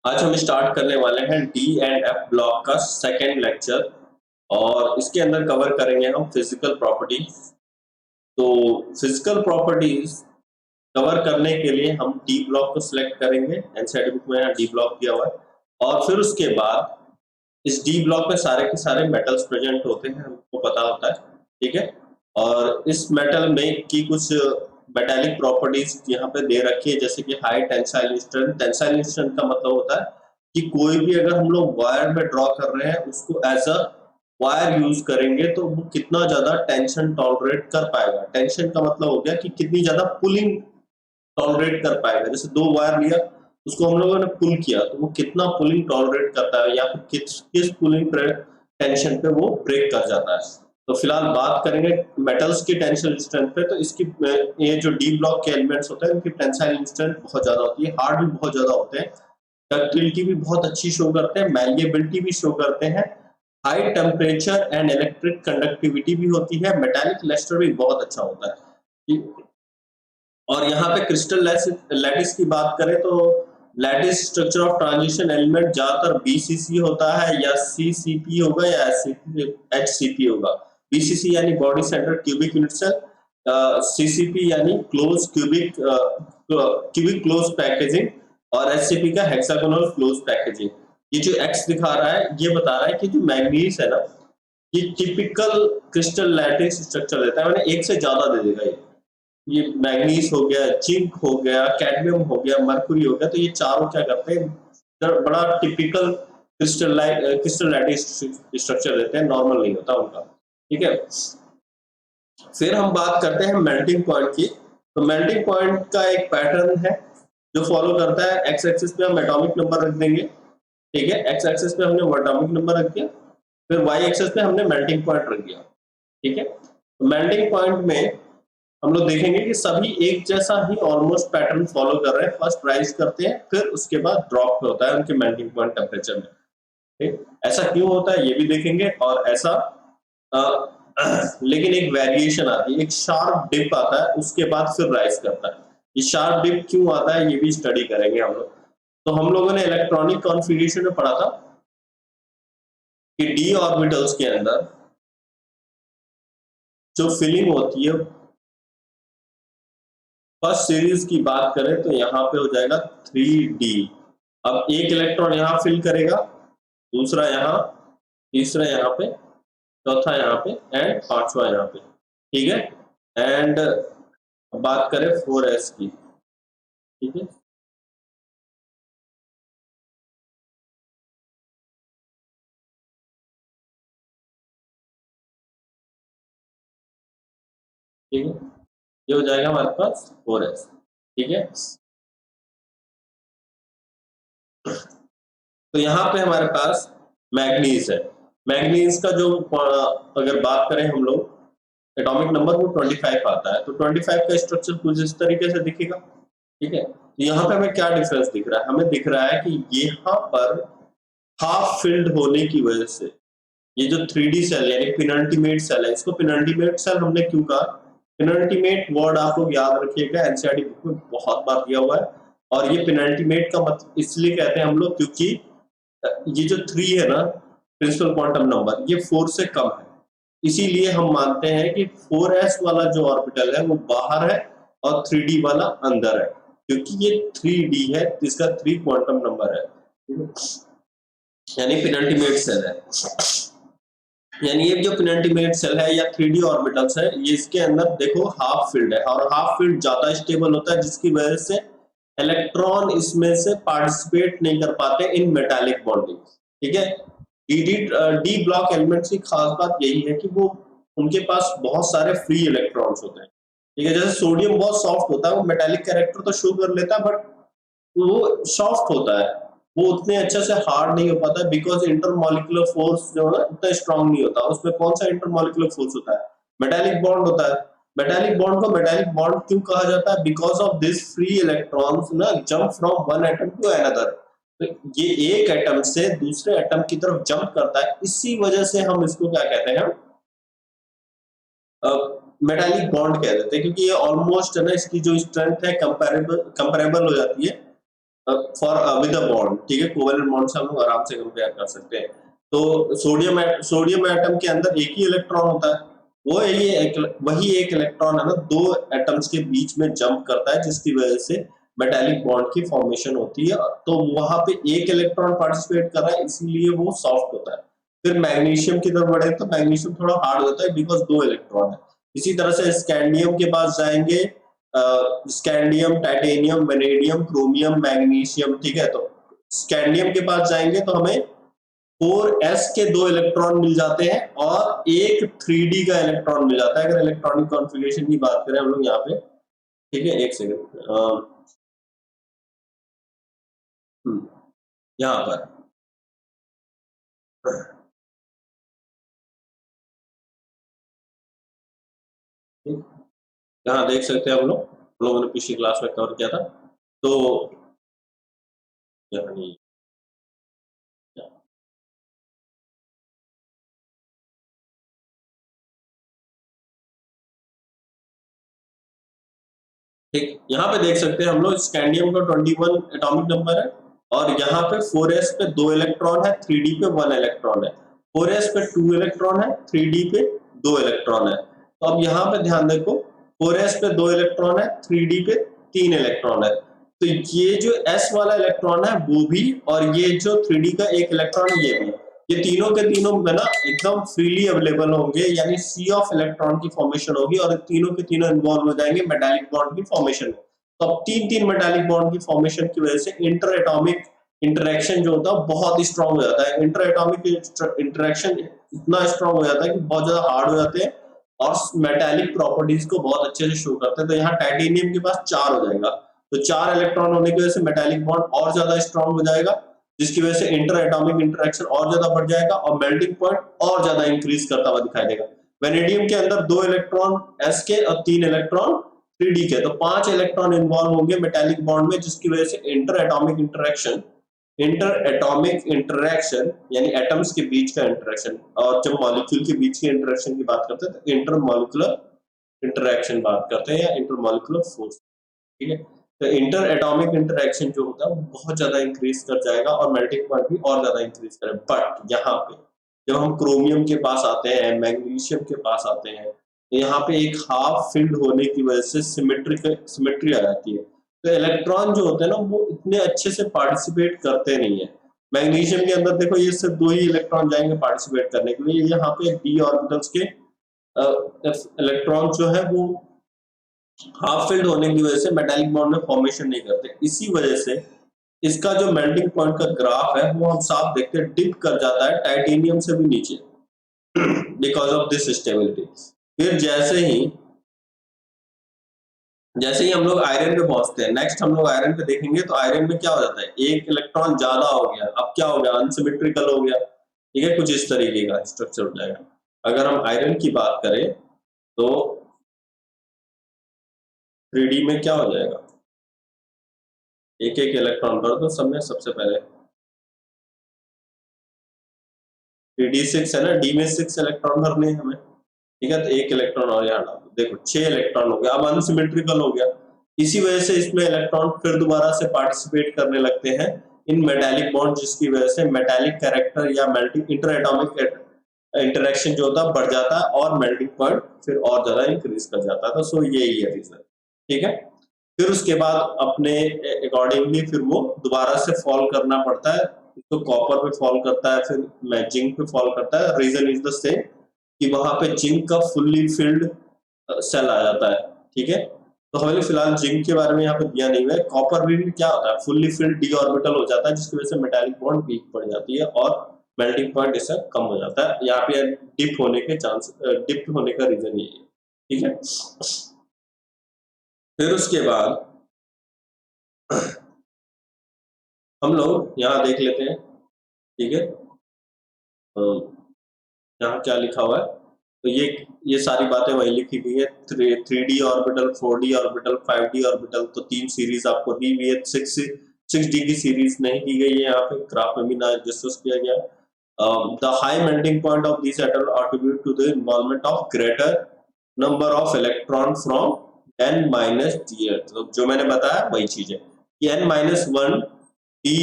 आज हम स्टार्ट करने वाले हैं डी एंड एफ ब्लॉक का सेकेंड लेक्चर और इसके अंदर कवर करेंगे हम फिजिकल प्रॉपर्टीज। तो फिजिकल प्रॉपर्टीज कवर करने के लिए हम डी ब्लॉक को सिलेक्ट करेंगे। एनसीईआरटी बुक में यहाँ डी ब्लॉक दिया हुआ है और फिर उसके बाद इस डी ब्लॉक में सारे के सारे मेटल्स प्रेजेंट होते हैं, हमको पता होता है। ठीक है, और इस मेटल में की कुछ मेटालिक प्रॉपर्टीज यहाँ पे दे रखी है, जैसे कि high tensile strength. Tensile strength का मतलब होता है कि कोई भी अगर हम लोग वायर में ड्रॉ कर रहे हैं उसको एज अ वायर यूज करेंगे तो वो कितना ज्यादा टेंशन टॉलरेट कर पाएगा। टेंशन का मतलब हो गया कि कितनी ज्यादा पुलिंग टॉलरेट कर पाएगा। जैसे दो वायर लिया, उसको हम लोगों ने पुल किया तो वो कितना पुलिंग टॉलरेट करता है या फिर किस पुलिंग टेंशन पे वो ब्रेक कर जाता है। तो फिलहाल बात करेंगे मेटल्स की टेंसाइल स्ट्रेंथ पे। तो इसकी ये जो डी ब्लॉक के एलिमेंट्स होते हैं उनकी टेंसाइल स्ट्रेंथ बहुत ज्यादा होती है, हार्ड भी बहुत ज्यादा होते हैं, डक्टिलिटी भी बहुत अच्छी शो करते हैं, मैलिएबिलिटी भी शो करते हैं, high temperature and electric conductivity भी होती है, मेटालिक लस्टर भी बहुत अच्छा होता है। और यहाँ पे क्रिस्टल लैटिस की बात करें तो lattice structure of transition element ज्यादातर बीसीसी होता है या सीसीपी होगा या एचसीपी होगा। बीसीसी यानी body centre cubic unit cell, CCP यानी क्लोज क्यूबिक क्लोज पैकेजिंग और एचसीपी का हेक्सागोनल क्लोज पैकेजिंग। ये जो एक्स दिखा रहा है ये बता रहा है कि जो मैग्नीज है ना, ये टिपिकल क्रिस्टल लैटिस स्ट्रक्चर देता है, मैंने एक से ज्यादा दे देगा ये मैग्नीज हो गया, जिंक हो गया, कैडमियम हो गया, मरकुरी हो गया। तो ये चारों क्या करते हैं, बड़ा टिपिकल क्रिस्टल लैटिस स्ट्रक्चर देते हैं, नॉर्मल नहीं होता उनका। ठीक है, फिर हम बात करते हैं मेल्टिंग पॉइंट की। तो मेल्टिंग पॉइंट का एक पैटर्न है जो फॉलो करता है, एक्स एक्सिस पे हम एटॉमिक नंबर रख देंगे। ठीक है, एक्स एक्सिस पे हमने एटॉमिक नंबर रख दिया, फिर वाई एक्सिस पे हमने मेल्टिंग पॉइंट रख दिया। ठीक है, तो मेल्टिंग पॉइंट में हम लोग देखेंगे कि सभी एक जैसा ही ऑलमोस्ट पैटर्न फॉलो कर रहे हैं। फर्स्ट राइज करते हैं, फिर उसके बाद ड्रॉप होता है उनके मेल्टिंग पॉइंट टेम्परेचर में। ठीक, ऐसा क्यों होता है ये भी देखेंगे। और ऐसा लेकिन एक वेरिएशन आती है, एक शार्प डिप आता है, उसके बाद फिर राइज करता है। ये शार्प डिप क्यों आता है ये भी स्टडी करेंगे हम लोग। तो हम लोगों ने इलेक्ट्रॉनिक कॉन्फ़िगरेशन में पढ़ा था कि डी ऑर्बिटल्स के अंदर जो फिलिंग होती है, फर्स्ट सीरीज की बात करें तो यहाँ पे हो जाएगा 3D। अब एक इलेक्ट्रॉन यहाँ फिल करेगा, दूसरा यहाँ, तीसरा यहाँ पे, चौथा यहाँ पे एंड पांचवा यहाँ पे। ठीक है, एंड बात करें 4s की। ठीक है, ठीक है, ये हो जाएगा हमारे पास 4s। ठीक है, तो यहाँ पे हमारे पास मैग्नीज है। मैग्नीज का जो अगर बात करें हम लोग एटॉमिक नंबर वो 25 आता है, तो 25 का स्ट्रक्चर कुछ इस तरीके से दिखेगा। ठीक है, तो यहाँ पे हमें क्या डिफरेंस दिख रहा है, हमें दिख रहा है कि यहाँ पर हाफ फिल्ड होने की वजह से ये जो 3D सेल यानी पिनल्टीमेट सेल है, इसको पिनल्टीमेट सेल हमने क्यों कहा। पिनल्टीमेट वर्ड आप लोग याद रखिएगा, एनसीईआरटी बुक में बहुत बार दिया हुआ है। और ये पिनल्टीमेट का मतलब इसलिए कहते हैं हम लोग क्योंकि ये जो 3 है ना प्रिंसिपल क्वांटम नंबर, ये 4 से कम है, इसीलिए हम मानते हैं कि 4s वाला जो ऑर्बिटल है वो बाहर है और 3D वाला अंदर है, क्योंकि ये 3D है, इसका 3 क्वांटम नंबर है, यानी पिनल्टीमेट सेल है। यानी ये जो पिनल्टीमेट सेल है या 3D ऑर्बिटल्स है, ये इसके अंदर देखो हाफ फील्ड है, और हाफ फील्ड ज्यादा स्टेबल होता है, जिसकी वजह से इलेक्ट्रॉन इसमें से पार्टिसिपेट नहीं कर पाते इन मेटालिक बॉन्डिंग। ठीक है, डी ब्लॉक एलिमेंट्स की खास बात यही है कि वो उनके पास बहुत सारे फ्री इलेक्ट्रॉन्स होते हैं। ठीक है, जैसे सोडियम बहुत सॉफ्ट होता है, वो मेटालिक कैरेक्टर तो शो कर लेता है, बट वो सॉफ्ट होता है, वो उतने अच्छे से हार्ड नहीं हो पाता, बिकॉज इंटरमॉलिक्यूलर फोर्स जो है उतना स्ट्रांग नहीं होता। उसमें कौन सा इंटरमॉलिक्यूलर फोर्स होता है, मेटालिक बॉन्ड होता है। मेटालिक बॉन्ड को मेटालिक बॉन्ड क्यों कहा जाता है, because of this free electrons ना jump from one atom to another. तो ये एक एटम से दूसरे एटम की तरफ जंप करता है, इसी वजह से हम इसको क्या कहते हैं, मेटालिक बॉन्ड कह देते हैं, क्योंकि ये ऑलमोस्ट है ना, इसकी जो स्ट्रेंथ है कंपैरेबल हो जाती है फॉर विद अ बॉन्ड, ठीक है, कोवेलेंट बॉन्ड से हम लोग आराम से कंपेयर कर सकते हैं। तो सोडियम एटम के अंदर एक ही इलेक्ट्रॉन होता है, वही एक इलेक्ट्रॉन है ना दो एटम्स के बीच में जंप करता है, जिसकी वजह से मेटालिक बॉन्ड की फॉर्मेशन होती है। तो वहां पे एक इलेक्ट्रॉन पार्टिसिपेट कर रहा है, इसीलिए वो सॉफ्ट होता है। फिर मैग्नीशियम की तरफ बढ़े तो मैग्नीशियम थोड़ा हार्ड होता है बिकॉज दो इलेक्ट्रॉन है। इसी तरह से स्कैंडियम के पास जाएंगे, scandium, titanium, vanadium, chromium, magnesium, ठीक है। तो स्कैंडियम के पास जाएंगे तो हमें 4s के दो इलेक्ट्रॉन मिल जाते हैं और एक 3d का इलेक्ट्रॉन मिल जाता है। अगर इलेक्ट्रॉनिक कॉन्फ़िगरेशन की बात करें हम लोग यहाँ पे, ठीक है, एक सेकेंड, यहाँ पर यहाँ देख सकते हैं हम लोगों ने पिछली क्लास में कवर किया था। तो यहाँ नहीं, ठीक, यहाँ पे देख सकते हैं हम लोग स्कैंडियम का 21 एटॉमिक नंबर है और यहाँ पे 4s पे 2 इलेक्ट्रॉन है, 3d पे 1 इलेक्ट्रॉन है। 4s पे 2 इलेक्ट्रॉन है, 3d पे 2 इलेक्ट्रॉन है। तो अब यहाँ पे ध्यान देखो, 4s पे 2 इलेक्ट्रॉन है, 3d पे 3 इलेक्ट्रॉन है। तो ये जो s वाला इलेक्ट्रॉन है वो भी, और ये जो 3d का एक इलेक्ट्रॉन है ये भी, ये तीनों के तीनों में ना एकदम फ्रीली अवेलेबल होंगे, यानी सी ऑफ इलेक्ट्रॉन की फॉर्मेशन होगी और तीनों के तीनों इन्वॉल्व हो जाएंगे मेटालिक बॉन्ड की फॉर्मेशन में। तो अब तीन मेटालिक बॉन्ड की फॉर्मेशन की वजह से इंटर एटॉमिक इंटरेक्शन जो होता है बहुत ही स्ट्रांग हो जाता है। इंटर एटॉमिक इंटरेक्शन इतना स्ट्रांग हो जाता है कि बहुत ज्यादा हार्ड हो जाते हैं और मेटालिक प्रॉपर्टीज को बहुत अच्छे से शो करते हैं। तो यहाँ टाइटेनियम के पास 4 हो जाएगा, तो 4 इलेक्ट्रॉन होने की वजह से मेटालिक बॉन्ड और ज्यादा स्ट्रांग हो जाएगा, जिसकी वजह से इंटर एटॉमिक इंटरेक्शन और ज्यादा बढ़ जाएगा और मेल्टिंग पॉइंट और ज्यादा इंक्रीज करता हुआ दिखाई देगा। वेनेडियम के अंदर 2 इलेक्ट्रॉन s के और 3 इलेक्ट्रॉन 3d के, तो 5 इलेक्ट्रॉन इन्वॉल्व होंगे मेटालिक बॉन्ड में, जिसकी वजह से इंटर एटॉमिक इंटरेक्शन यानी एटम्स के बीच का इंटरेक्शन, और जब मॉलिक्यूल के बीच के इंटरेक्शन की बात करते हैं तो इंटर मॉलिक्यूलर इंटरेक्शन बात करते हैं या इंटर मॉलिक्यूलर फोर्स, ठीक है। तो इंटर एटॉमिक इंटरेक्शन जो होता है वो बहुत ज्यादा इंक्रीज कर जाएगा और मेल्टिंग पॉइंट भी और ज्यादा इंक्रीज करेगा। बट यहाँ पे जब हम क्रोमियम के पास आते हैं, मैग्नीशियम के पास आते हैं, तो यहाँ पे एक हाफ फिल्ड होने की वजह से सिमेट्री आ जाती है। तो इलेक्ट्रॉन जो होते हैं ना वो इतने अच्छे से पार्टिसिपेट करते नहीं है। मैग्नीशियम के अंदर देखो ये सिर्फ 2 ही इलेक्ट्रॉन जाएंगे पार्टिसिपेट करने के लिए, यहाँ पे d ऑर्बिटल्स के इलेक्ट्रॉन जो है वो हाफ फिल्ड होने की वजह से मेटालिक बॉन्ड में फॉर्मेशन नहीं करते। इसी वजह से इसका जो मेल्टिंग पॉइंट का ग्राफ है वो हम साफ देखते हैं डिप कर जाता है टाइटेनियम से भी नीचे बिकॉज ऑफ दिस स्टेबिलिटी। फिर जैसे ही हम लोग आयरन पे पहुंचते हैं, नेक्स्ट हम लोग आयरन पे देखेंगे, तो आयरन में क्या हो जाता है, एक इलेक्ट्रॉन ज्यादा हो गया, अब क्या हो गया, अनसिमेट्रिकल हो गया, ठीक है, कुछ इस तरीके का स्ट्रक्चर हो जाएगा। अगर हम आयरन की बात करें तो 3d में क्या हो जाएगा, एक एक इलेक्ट्रॉन भर दो सब में, सबसे पहले 3d6 है ना, d में 6 इलेक्ट्रॉन भरने हैं हमें, ठीक है। तो एक इलेक्ट्रॉन और यहाँ डाल दो, देखो 6 इलेक्ट्रॉन हो गया, अब अनसिमेट्रिकल हो गया। इसी वजह से इसमें इलेक्ट्रॉन फिर दोबारा से पार्टिसिपेट करने लगते हैं इन मेटालिक बॉन्ड, जिसकी वजह से मेटालिक कैरेक्टर या मेल्टिंग इंटर एटॉमिक इंटरेक्शन जो होता है बढ़ जाता है और मेल्टिंग पॉइंट फिर और ज्यादा इंक्रीज कर जाता है। तो सो यही है रीजन, ठीक है। फिर उसके बाद अपने अकॉर्डिंगली फिर वो दोबारा से फॉल करना पड़ता है, तो कॉपर पे फॉल करता है, फिर जिंक पे फॉल करता है। रीजन इज द सेम कि वहां पे जिंक का फुल्ली फिल्ड सेल आ जाता है, ठीक है। तो हमें फिलहाल जिंक के बारे में यहाँ पे दिया नहीं हुआ है। कॉपर भी क्या होता है, फुल्ली फिल्ड डी ऑर्बिटल हो जाता है, जिसकी वजह से मेटालिक बॉन्ड वीक पड़ जाती है और मेल्टिंग पॉइंट इससे कम हो जाता है। यहाँ पे डिप होने का रीजन यही है, ठीक है। फिर उसके बाद हम लोग यहाँ देख लेते हैं, ठीक है। तो यहाँ क्या लिखा हुआ है, तो ये सारी बातें वही लिखी गई है। 3d orbital, 4d orbital, 5d orbital, तो 3 सीरीज आपको दी हुई है। 6d की सीरीज नहीं की गई है, यहाँ पे ग्राफ में भी ना डिस्कस किया गया। The high melting point of this atom attribute to the involvement of greater number of electron from n-d। तो जो मैंने बताया वही चीज है कि n-1 d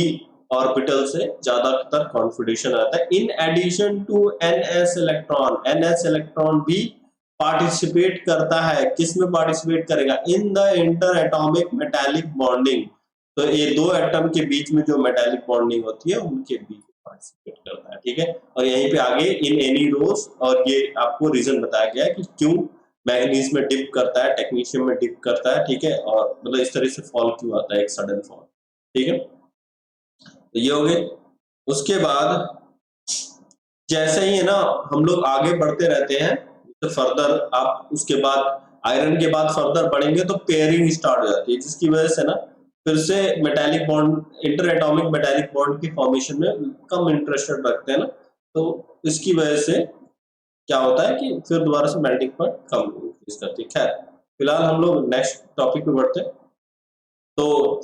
ऑर्बिटल से ज्यादातर कॉन्फिगरेशन आता है। In addition to ns electron भी पार्टिसिपेट करता है। किस में पार्टिसिपेट करेगा? In the interatomic metallic bonding. तो ये दो एटम के बीच में जो मेटालिक बॉन्डिंग होती है उनके बीच में पार्टिसिपेट करता है, ठीक है। और यहीं पे आगे इन एनी रोज, और ये आपको रीजन बताया गया है कि क्यों मैग्नीज में डिप करता है, टेक्नीशियम में डिप करता है, ठीक है, और मतलब इस तरह से फॉल क्यों आता है, एक सडन फॉल, ठीक है। तो ये हो गए। उसके बाद जैसे ही है ना हम लोग आगे बढ़ते रहते हैं, तो फर्दर आप उसके बाद आयरन के बाद फर्दर बढ़ेंगे तो पेयरिंग स्टार्ट हो जाती है, जिसकी वजह से ना फिर से metallic bond, inter atomic metallic bond की फॉर्मेशन में कम इंटरेस्टेड रखते हैं ना, तो इसकी वजह से क्या होता है कि फिर दोबारा से मेल्टिंग पॉइंट कम इंक्रीज करती है। खैर फिलहाल हम लोग नेक्स्ट टॉपिक पे बढ़ते हैं। तो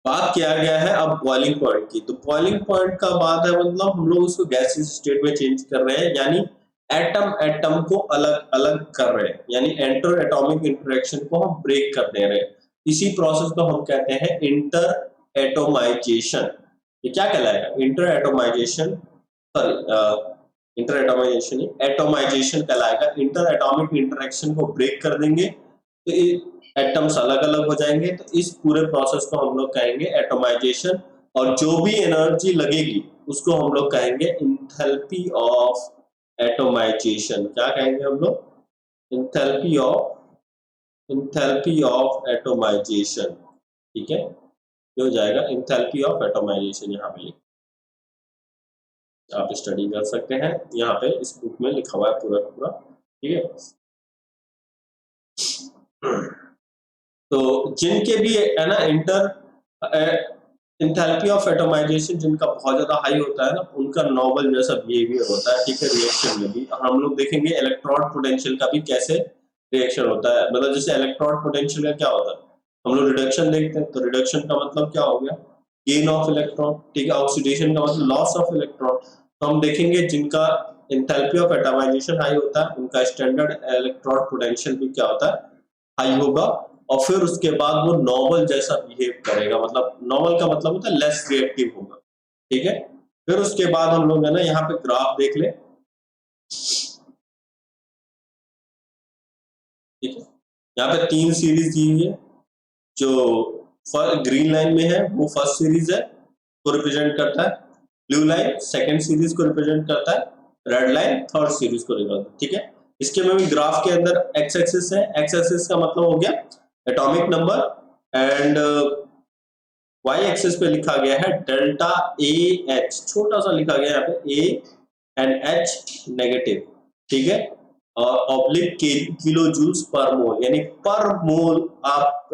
बात किया गया है अब बॉइलिंग पॉइंट की। तो बॉइलिंग पॉइंट का बात है मतलब हम लोग उसको गैसियस स्टेट में चेंज कर रहे हैं, यानी एटम एटम को अलग अलग कर रहे हैं, यानी इंटर एटॉमिक इंटरेक्शन को हम ब्रेक कर दे रहे हैं। इसी प्रोसेस को हम कहते हैं इंटर एटोमाइजेशन। ये क्या कहलाएगा? Inter atomisation, sorry inter atomisation atomisation कहलाएगा। इंटर एटॉमिक इंटरेक्शन को ब्रेक कर देंगे तो एटम्स अलग अलग हो जाएंगे। तो इस पूरे प्रोसेस को हम लोग कहेंगे एटोमाइजेशन, और जो भी एनर्जी लगेगी उसको हम लोग कहेंगे इंथैल्पी ऑफ एटोमाइजेशन। क्या कहेंगे हम लोग? इंथैल्पी ऑफ एटोमाइजेशन, ठीक है। ये हो जाएगा इंथैल्पी ऑफ एटोमाइजेशन। यहाँ पे आप स्टडी कर सकते हैं, यहाँ पे इस बुक में लिखा हुआ है पूरा पूरा, ठीक है। तो जिनके भी है ना इंथैल्पी ऑफ एटोमाइजेशन जिनका बहुत ज्यादा हाई होता है ना, उनका नॉवल जैसा बिहेवियर होता है, ठीक है। रिएक्शन में भी हम लोग देखेंगे इलेक्ट्रॉन पोटेंशियल का भी कैसे रिएक्शन होता है। मतलब जैसे इलेक्ट्रॉन पोटेंशियल का क्या होता है, हम लोग रिडक्शन देखते हैं, तो रिडक्शन का मतलब क्या हो गया? गेन ऑफ इलेक्ट्रॉन, ठीक है। ऑक्सीडेशन का मतलब लॉस ऑफ इलेक्ट्रॉन। तो हम देखेंगे जिनका इंथैल्पी ऑफ एटोमाइजेशन हाई होता है उनका स्टैंडर्ड इलेक्ट्रॉन पोटेंशियल भी क्या होता है? हाई होगा। और फिर उसके बाद वो नॉवल जैसा बिहेव करेगा, मतलब नॉवल का मतलब होता है लेस रिएक्टिव होगा, ठीक है। फिर उसके बाद हम लोग है ना यहाँ पे ग्राफ देख ले, ठीक है। यहाँ पे 3 सीरीज दी हुई है। जो ग्रीन लाइन में है वो फर्स्ट सीरीज है, को रिप्रेजेंट करता है। ब्लू लाइन सेकंड सीरीज को रिप्रेजेंट करता है। रेड लाइन थर्ड सीरीज को रिप्रेजेंट, ठीक है। इसके में भी ग्राफ के अंदर एक्स एक्सिस है। एक्स एक्सिस का मतलब हो गया atomic number, and y axis पे लिखा गया है डेल्टा ए एच, छोटा सा लिखा गया है यहाँ पे ए एंड एच नेगेटिव, ठीक है। और ऑब्लिक किलो जूल्स पर मोल, यानी पर मोल आप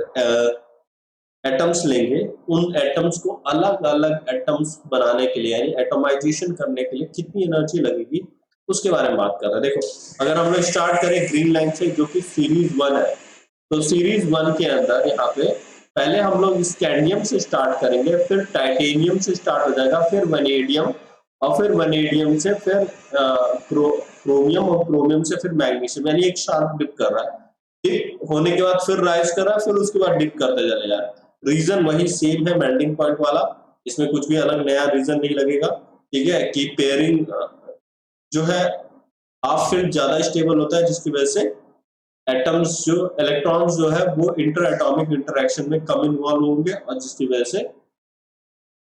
एटम्स लेंगे, उन एटम्स को अलग अलग एटम्स बनाने के लिए यानी एटोमाइजेशन करने के लिए कितनी एनर्जी लगेगी उसके बारे में बात कर रहे हैं। देखो अगर हम लोग स्टार्ट करें ग्रीन लाइन से जो कि सीरीज 1 है, तो सीरीज 1 के अंदर यहाँ पे पहले हम लोग स्कैंडियम से स्टार्ट करेंगे, फिर टाइटेनियम से स्टार्ट हो जाएगा, फिर वनेडियम, और फिर वनेडियम से फिर क्रोमियम, और क्रोमियम से फिर मैग्नीशियम, यानी एक शार्प डिप कर रहा है। डिप होने के बाद फिर राइज कर रहा है, फिर उसके बाद डिप करते चले जा रहा है। रीजन वही सेम है मेल्टिंग पॉइंट वाला, इसमें कुछ भी अलग नया रीजन नहीं लगेगा, ठीक है। कि पेयरिंग जो है हाफ फील्ड ज्यादा स्टेबल होता है, जिसकी वजह से एटम्स जो इलेक्ट्रॉन्स जो है वो इंटर एटॉमिक इंटरेक्शन में कम इन्वॉल्व होंगे, और जिसकी वजह से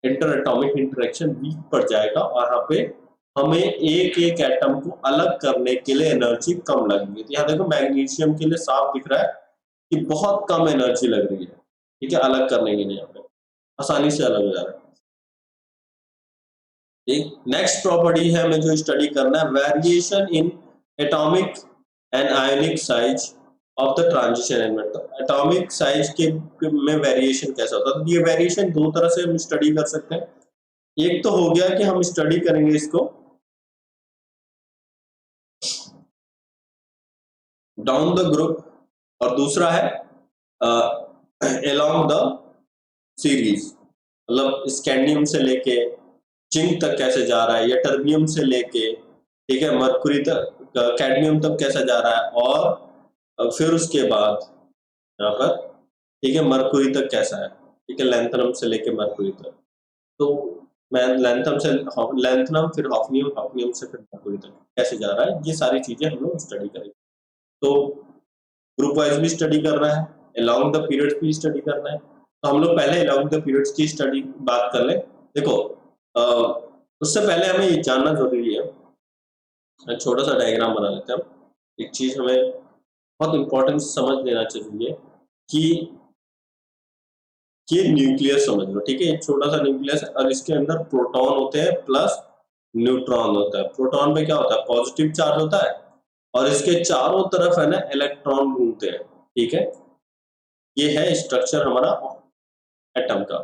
इंटर एटॉमिक इंटरेक्शन वीक पड़ जाएगा, और यहाँ पे हमें एक एक एटम को अलग करने के लिए एनर्जी कम लगेगी। तो यहाँ देखो मैग्नीशियम के लिए साफ दिख रहा है कि बहुत कम एनर्जी लग रही है, ठीक है, अलग करने के लिए, यहाँ पे आसानी से अलग हो जा रहा है। एक नेक्स्ट प्रॉपर्टी है हमें जो स्टडी करना है, variation in atomic and ionic size of the transition element. Atomic size के में वेरिएशन कैसा होता है? तो ये वेरिएशन दो तरह से हम स्टडी कर सकते हैं। एक तो हो गया कि हम स्टडी करेंगे इसको डाउन द ग्रुप, और दूसरा है अलोंग द सीरीज, मतलब स्कैंडियम से लेके जिंक तक कैसे जा रहा है, या टर्बियम से लेके, ठीक है, मरकुरी तक, कैडमियम तक कैसा जा रहा है, और फिर उसके बाद यहाँ पर ठीक है, मरकुरी तक कैसा है, ठीक है, लैंथनम से लेके मरकुरी तक। तो मैं लैंथनम से लैंथनम, फिर हॉफनियम, हॉफनियम से फिर मरकुरी तक कैसे जा रहा है, ये सारी चीजें हम लोग स्टडी करेंगे। तो ग्रुप वाइज भी स्टडी करना है, अलोंग द पीरियड्स भी स्टडी करना है। तो हम लोग पहले अलोंग द पीरियड्स की स्टडी बात कर ले। देखो उससे पहले हमें ये जानना जरूरी है, छोटा सा डायग्राम बना लेते हैं हम। एक चीज हमें बहुत इंपॉर्टेंट समझ लेना चाहिए कि ये न्यूक्लियस समझ लो, ठीक है, एक छोटा सा न्यूक्लियस है और इसके अंदर प्रोटॉन होते हैं प्लस न्यूट्रॉन होता है। प्रोटॉन पे क्या होता है, पॉजिटिव चार्ज होता है और इसके चारों तरफ है ना इलेक्ट्रॉन घूमते हैं, ठीक है। ये है स्ट्रक्चर हमारा एटम का,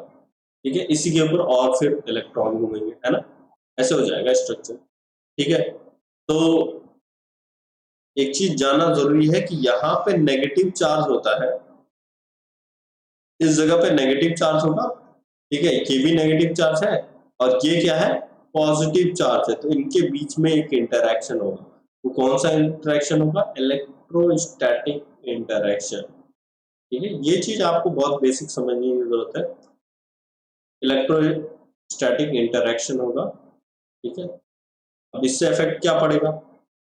ठीक है। इसी के ऊपर और फिर इलेक्ट्रॉन घूमेंगे, है ना, ऐसे हो जाएगा स्ट्रक्चर, ठीक है। तो एक चीज जानना जरूरी है कि यहाँ पे नेगेटिव चार्ज होता है, इस जगह पे नेगेटिव चार्ज होगा, ठीक है, ये भी नेगेटिव चार्ज है और ये क्या है, पॉजिटिव चार्ज है। तो इनके बीच में एक इंटरैक्शन होगा, वो कौन सा इंटरैक्शन होगा, इलेक्ट्रोस्टैटिक इंटरैक्शन, ठीक है। ये चीज आपको बहुत बेसिक समझने की जरूरत है, इलेक्ट्रोस्टैटिक इंटरैक्शन होगा, ठीक है। अब इससे इफेक्ट क्या पड़ेगा,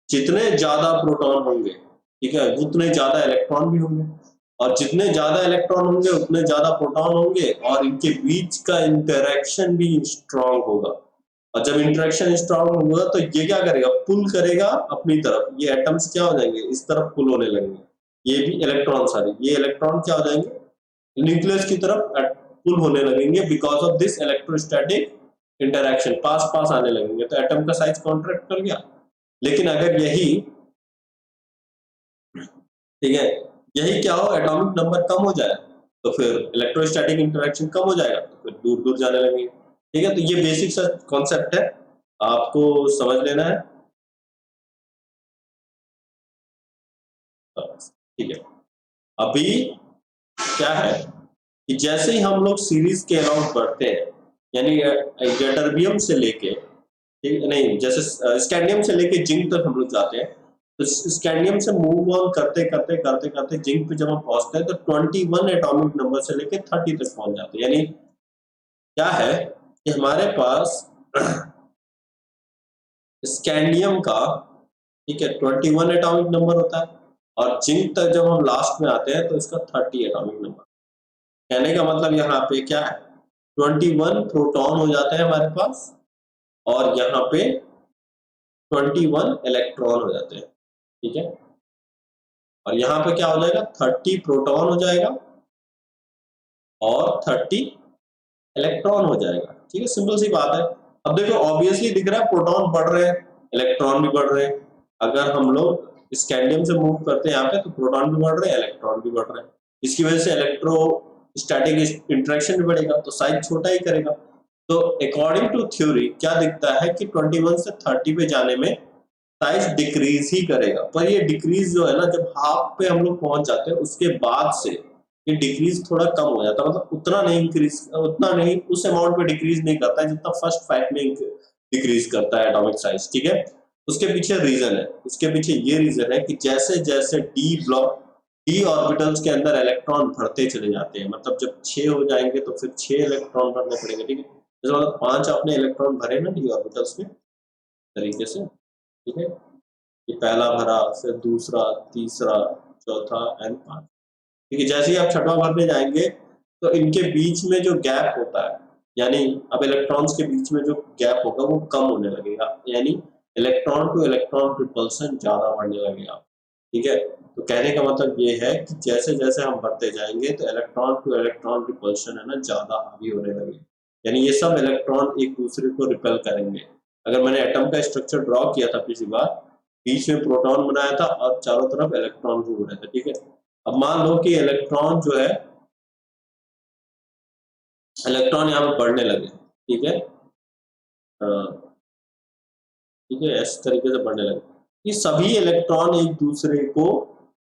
जितने ज्यादा प्रोटॉन होंगे, ठीक है, उतने ज्यादा इलेक्ट्रॉन भी होंगे और जितने ज्यादा इलेक्ट्रॉन होंगे उतने ज्यादा प्रोटॉन होंगे और इनके बीच का इंटरैक्शन भी स्ट्रांग होगा। और जब इंटरेक्शन स्ट्रांग होगा तो ये क्या करेगा, पुल करेगा अपनी तरफ, ये एटम्स क्या हो जाएंगे, इस तरफ पुल होने लगेंगे, ये भी इलेक्ट्रॉन सारे, ये इलेक्ट्रॉन क्या हो जाएंगे न्यूक्लियस की तरफ पुल होने लगेंगे because of this electrostatic interaction, पास पास आने लगेंगे, तो एटम का साइज कॉन्ट्रैक्ट कर गया। लेकिन अगर यही, ठीक है, यही क्या हो, एटॉमिक नंबर कम हो जाए तो फिर इलेक्ट्रोस्टैटिक इंटरैक्शन कम हो जाएगा, तो फिर दूर दूर जाने लगेंगे, ठीक है। तो ये बेसिक सा कॉन्सेप्ट है, आपको समझ लेना है, ठीक है। अभी क्या है कि जैसे ही हम लोग सीरीज के अराउंड बढ़ते हैं, यानी जटरबियम से लेके, ठीक नहीं, जैसे स्कैंडियम से लेके जिंक तक हम लोग जाते हैं, तो स्कैंडियम से मूव ऑन करते करते करते करते जिंक पे जब हम पहुंचते हैं तो 21 एटॉमिक नंबर से लेके 30 तक पहुंच जाते हैं। यानी क्या है कि हमारे पास स्कैंडियम का, ठीक है, 21 एटॉमिक नंबर होता है और जिंक तक जब हम लास्ट में आते हैं तो इसका 30 एटॉमिक नंबर। कहने का मतलब यहाँ पे क्या है, 21 प्रोटॉन हो जाते हैं हमारे पास और यहाँ पे 21 इलेक्ट्रॉन हो जाते हैं, ठीक है। और यहाँ पे क्या हो जाएगा, 30 प्रोटॉन हो जाएगा और 30 इलेक्ट्रॉन हो जाएगा, ठीक है, सिंपल सी बात है। अब देखो ऑब्वियसली दिख रहा है प्रोटॉन बढ़ रहे हैं, इलेक्ट्रॉन भी बढ़ रहे हैं। अगर हम लोग स्कैंडियम से मूव करते हैं यहाँ पे तो प्रोटॉन भी बढ़ रहे हैं, इलेक्ट्रॉन भी बढ़ रहे हैं, इसकी वजह से इलेक्ट्रोस्टैटिक इंटरेक्शन भी बढ़ेगा तो साइज छोटा ही करेगा। तो अकॉर्डिंग टू थ्योरी क्या दिखता है कि 21 से 30 पे जाने में साइज डिक्रीज ही करेगा, पर ये डिक्रीज जो है ना, जब हाफ पे हम लोग पहुंच जाते हैं उसके बाद से ये डिक्रीज थोड़ा कम हो जाता है, मतलब उतना नहीं इंक्रीज, उतना नहीं, उस अमाउंट पे डिक्रीज नहीं करता है जितना फर्स्ट फाइव में डिक्रीज करता है एटॉमिक साइज, ठीक है। उसके पीछे रीजन है, उसके पीछे ये रीजन है कि जैसे जैसे डी ऑर्बिटल्स के अंदर इलेक्ट्रॉन भरते चले जाते हैं, मतलब जब 6 हो जाएंगे तो फिर 6 इलेक्ट्रॉन भरने पड़ेंगे, ठीक है, जैसे मतलब 5 आपने इलेक्ट्रॉन भरे ना डी ऑर्बिटल्स में तरीके से, ठीक है, ये पहला भरा, फिर दूसरा, तीसरा, चौथा एंड 5, ठीक है। जैसे ही आप छठवां भरने जाएंगे तो इनके बीच में जो गैप होता है, यानी अब इलेक्ट्रॉन्स के बीच में जो गैप होगा वो कम होने लगेगा, यानी इलेक्ट्रॉन टू इलेक्ट्रॉन रिपल्सन ज्यादा बढ़ने लगेगा, ठीक है। तो कहने का मतलब ये है कि जैसे जैसे हम बढ़ते जाएंगे तो इलेक्ट्रॉन टू इलेक्ट्रॉन रिपल्शन है ना ज्यादा हावी होने लगे, यानी ये सब इलेक्ट्रॉन एक दूसरे को रिपेल करेंगे। अगर मैंने एटम का स्ट्रक्चर ड्रॉ किया था पिछली बार, बीच में प्रोटॉन बनाया था और चारों तरफ इलेक्ट्रॉन घूम रहे थे, ठीक है। अब मान लो कि इलेक्ट्रॉन जो है, इलेक्ट्रॉन यहाँ पे बढ़ने लगे, ठीक है, ठीक है, इस तरीके से बढ़ने लगे, ये सभी इलेक्ट्रॉन एक दूसरे को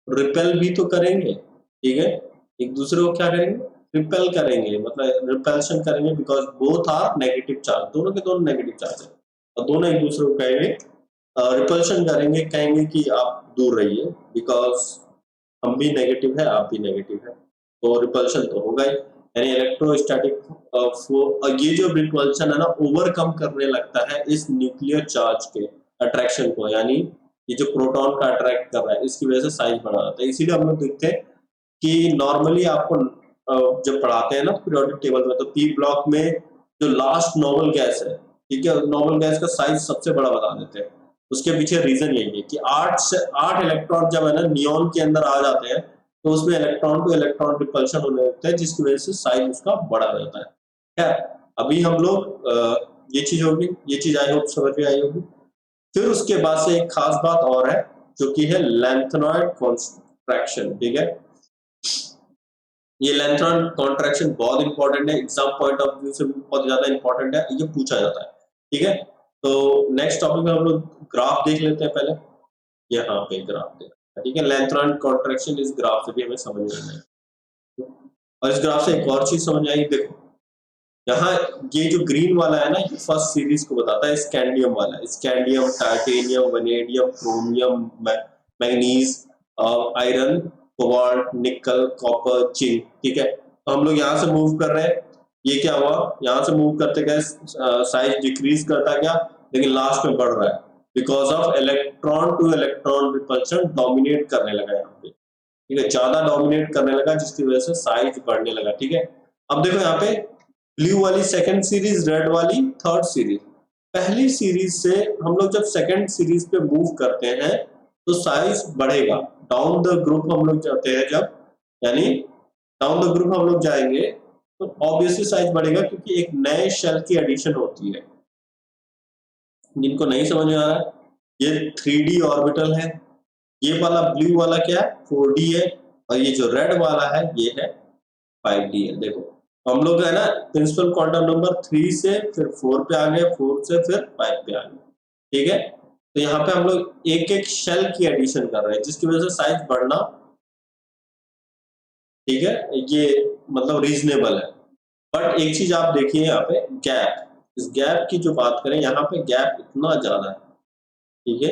रिपेल भी तो करेंगे, ठीक है, एक दूसरे को क्या करेंगे, रिपेल करेंगे, मतलब रिपल्शन करेंगे, because both are negative charge, दोनों के दोनों नेगेटिव चार्ज है और दोनों एक दूसरे को कहेंगे, रिपल्शन करेंगे, कहेंगे कि आप दूर रहिए बिकॉज हम भी नेगेटिव है, आप भी नेगेटिव है, तो रिपल्शन तो होगा ही, यानी इलेक्ट्रोस्टैटिक ये जो रिपल्शन है ना ओवरकम करने लगता है इस न्यूक्लियर चार्ज के अट्रैक्शन को, यानी ये जो प्रोटॉन का अट्रैक्ट कर रहा है इसकी वजह से साइज बढ़ा जाता है। इसीलिए हम लोग देखते हैं कि नॉर्मली आपको जब पढ़ाते हैं ना पीरियोडिक टेबल में, तो पी ब्लॉक में जो लास्ट नोबल गैस है, ठीक है, नोबल गैस का साइज सबसे बड़ा बता देते हैं। उसके पीछे रीजन यही है कि 8 इलेक्ट्रॉन जब है ना नियॉन के अंदर आ जाते हैं तो उसमें इलेक्ट्रॉन टू इलेक्ट्रॉन रिपल्शन होने लगता है, जिसकी वजह से साइज उसका बड़ा हो जाता है। अभी हम लोग ये चीज होगी, ये चीज आई होप समझ में आई होगी। फिर उसके बाद से एक खास बात और है जो कि है लैंथेनॉइड कॉन्ट्रैक्शन, ठीक है। ये लैंथेनॉइड कॉन्ट्रैक्शन बहुत इंपॉर्टेंट है, एग्जाम पॉइंट ऑफ व्यू से बहुत ज्यादा इंपॉर्टेंट है, ये पूछा जाता है, ठीक है। तो नेक्स्ट टॉपिक में हम लोग ग्राफ देख लेते हैं पहले, यहाँ पे ग्राफ देख, ठीक है। लैंथेनॉइड कॉन्ट्रैक्शन इस ग्राफ से भी हमें समझ में आना है। और इस ग्राफ से एक और चीज समझ आई, देखो यहाँ ये जो ग्रीन वाला है ना ये फर्स्ट सीरीज को बताता है, स्कैंडियम वाला, scandium, titanium, vanadium, chromium, manganese, iron, cobalt, निकल, कॉपर, जिंक, ठीक है। तो हम लोग यहाँ से मूव कर रहे हैं, ये क्या हुआ, यहाँ से मूव करते गए साइज डिक्रीज करता गया, लेकिन लास्ट में बढ़ रहा है because of electron two electron repulsion dominate करने लगा यहाँ पे, ठीक है, ज्यादा डोमिनेट करने लगा जिसकी वजह से साइज बढ़ने लगा, ठीक है। अब देखो यहाँ पे ब्लू वाली सेकंड सीरीज, रेड वाली थर्ड सीरीज। पहली सीरीज से हम लोग जब सेकंड सीरीज पे मूव करते हैं तो साइज बढ़ेगा, डाउन द ग्रुप हम लोग जाते हैं जब, यानी डाउन द ग्रुप हम लोग जाएंगे तो ऑब्वियसली साइज बढ़ेगा क्योंकि एक नए शेल की एडिशन होती है। जिनको नहीं समझ में आ रहा है, ये 3D ऑर्बिटल है, ये वाला ब्लू वाला क्या है 4D है, और ये जो रेड वाला है ये है 5D है। देखो हम लोग है ना प्रिंसिपल क्वांटम नंबर 3 से फिर 4 पे आ गए, 4 से फिर 5 पे आ गए, ठीक है। तो यहाँ पे हम लोग एक एक शेल की एडिशन कर रहे हैं जिसकी वजह से साइज बढ़ना, ठीक है, ये मतलब रीजनेबल है। बट एक चीज आप देखिए यहाँ पे गैप, इस गैप की जो बात करें यहाँ पे गैप इतना ज्यादा है, ठीक है,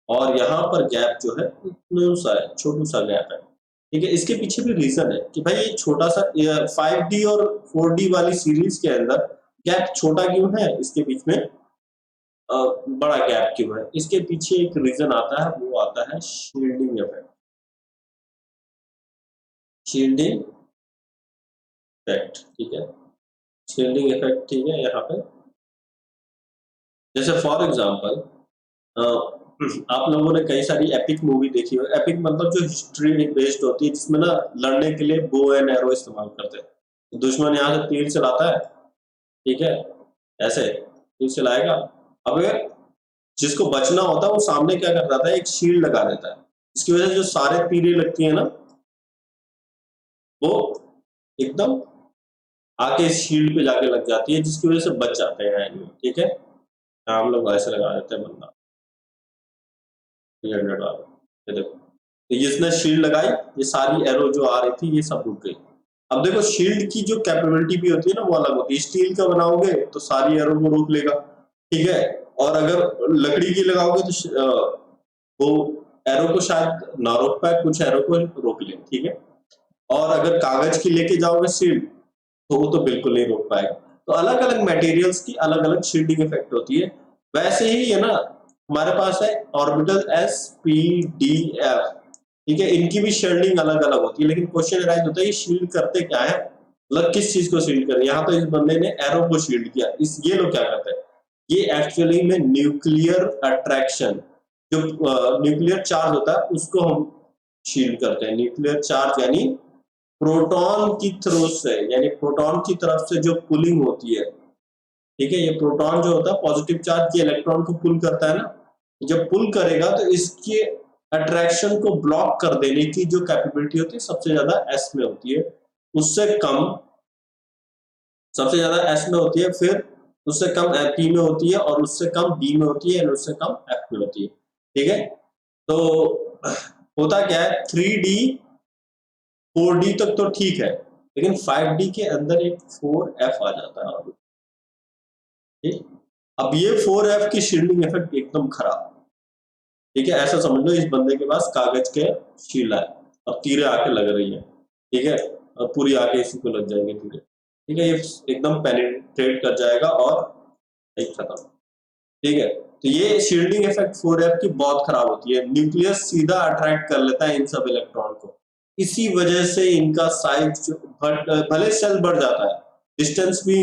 और यहाँ पर गैप जो है इतना सा है, छोटा सा गैप है, ठीक है। इसके पीछे भी रीजन है कि भाई ये छोटा सा 5D और 4D वाली सीरीज के अंदर गैप छोटा क्यों है, इसके बीच में बड़ा गैप क्यों है, इसके पीछे एक रीजन आता है, वो आता है शील्डिंग इफेक्ट, शील्डिंग इफेक्ट, ठीक है, शील्डिंग इफेक्ट, ठीक है। यहाँ पे जैसे फॉर एग्जांपल आप लोगों ने कई सारी एपिक मूवी देखी हो, एपिक मतलब जो हिस्ट्री बेस्ड होती है जिसमें ना लड़ने के लिए बो एंड एरो इस्तेमाल करते हैं, तो दुश्मन यहाँ से तीर चलाता है, ठीक है, ऐसे तीर चलाएगा, अब जिसको बचना होता है वो सामने क्या कर जाता है, एक शील्ड लगा देता है, इसकी वजह से जो सारे तीरें लगती है ना वो एकदम आके शील्ड पे जाके लग जाती है, जिसकी वजह से बच जाते हैं, ठीक है। हम लोग ऐसे लगा देते हैं बंदा 300 वाला, ये देखो, तो जिसने शील्ड लगाई ये सारी एरो जो आ रही थी ये सब रुक गई। अब देखो शील्ड की जो कैपेबिलिटी भी होती है ना वो अलग होती है, स्टील का बनाओगे तो सारी एरो को रोक लेगा, ठीक है, और अगर लकड़ी की लगाओगे तो वो एरो को शायद ना रोक पाए, कुछ एरो को रोक ले, ठीक है, और अगर कागज की लेके जाओगे शील्ड तो वो तो बिल्कुल नहीं रोक पाएगा। तो अलग अलग मटेरियल्स की अलग अलग शील्डिंग इफेक्ट होती है। वैसे ही है ना हमारे पास है orbital s p d f, ठीक है, इनकी भी शील्डिंग अलग अलग होती है, लेकिन क्वेश्चन राइज होता है ये शील्ड करते क्या है, मतलब किस चीज को शील्ड कर, यहाँ तो इस बंदे ने एरो को शील्ड किया, इस ये लोग क्या करते हैं, ये एक्चुअली में न्यूक्लियर अट्रैक्शन, जो न्यूक्लियर चार्ज होता है उसको हम शील्ड करते हैं। न्यूक्लियर चार्ज यानी प्रोटॉन की थ्रू से, यानी प्रोटॉन की तरफ से जो पुलिंग होती है, ठीक है, ये प्रोटॉन जो होता है पॉजिटिव चार्ज, ये इलेक्ट्रॉन को पुल करता है ना, जब पुल करेगा तो इसके अट्रैक्शन को ब्लॉक कर देने की जो कैपेबिलिटी होती है सबसे ज्यादा एस में होती है, उससे कम, सबसे ज्यादा एस में होती है, फिर उससे कम पी में होती है, और उससे कम बी में होती है, और उससे कम एफ में होती है, ठीक है। तो होता क्या है 3D 4D तक तो ठीक है, लेकिन 5D के अंदर एक 4F आ जाता है, ठीक। अब ये 4F की शील्डिंग इफेक्ट एकदम खराब, ठीक है, ऐसा समझ लो इस बंदे के पास कागज के शील्ड है, अब तीरें आके लग रही है, ठीक है, पूरी आके इसी को लग जाएंगे धीरे, ठीक है, ये एकदम पेनिट्रेट कर जाएगा और एक खत्म, ठीक है। तो ये शील्डिंग इफेक्ट 4f की बहुत खराब होती है, न्यूक्लियस सीधा अट्रैक्ट कर लेता है इन सब इलेक्ट्रॉन को, इसी वजह से इनका साइज भले सेल बढ़ जाता है, डिस्टेंस भी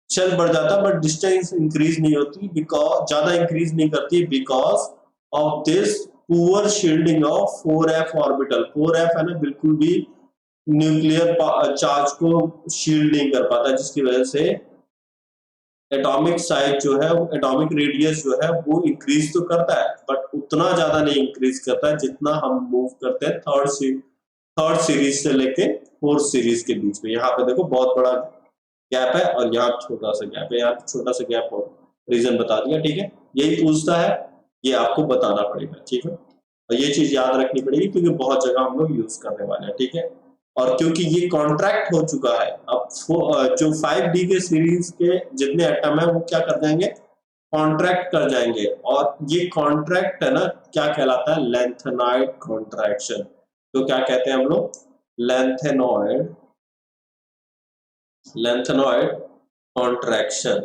सेल बढ़ जाता है, बट डिस्टेंस इंक्रीज नहीं होती, बिकॉज ज्यादा इंक्रीज नहीं करती, because of this poor shielding of 4f orbital. 4f है ना, बिल्कुल भी न्यूक्लियर चार्ज को शील्ड नहीं कर पाता, जिसकी वजह से एटॉमिक साइज जो है, एटॉमिक रेडियस जो है वो इंक्रीज तो करता है, बट उतना ज्यादा नहीं इंक्रीज करता है जितना हम मूव करते हैं थर्ड सीरीज से लेके फोर्थ सीरीज के बीच में। यहाँ पे देखो बहुत बड़ा गैप है और यहाँ छोटा सा गैप है, यहाँ छोटा सा गैप और रीजन बता दिया, ठीक है। यही पूछता है, ये आपको बताना पड़ेगा, ठीक है, और ये चीज याद रखनी पड़ेगी क्योंकि बहुत जगह हम लोग यूज करने वाले हैं, ठीक है। और क्योंकि ये कॉन्ट्रैक्ट हो चुका है, अब जो 5d के सीरीज के जितने एटम है वो क्या कर जाएंगे, कॉन्ट्रैक्ट कर जाएंगे, और ये कॉन्ट्रैक्ट है ना क्या कहलाता है, लेंथेनॉइड कॉन्ट्रैक्शन। तो क्या कहते हैं हम लोग, लेंथेनॉइड कॉन्ट्रैक्शन,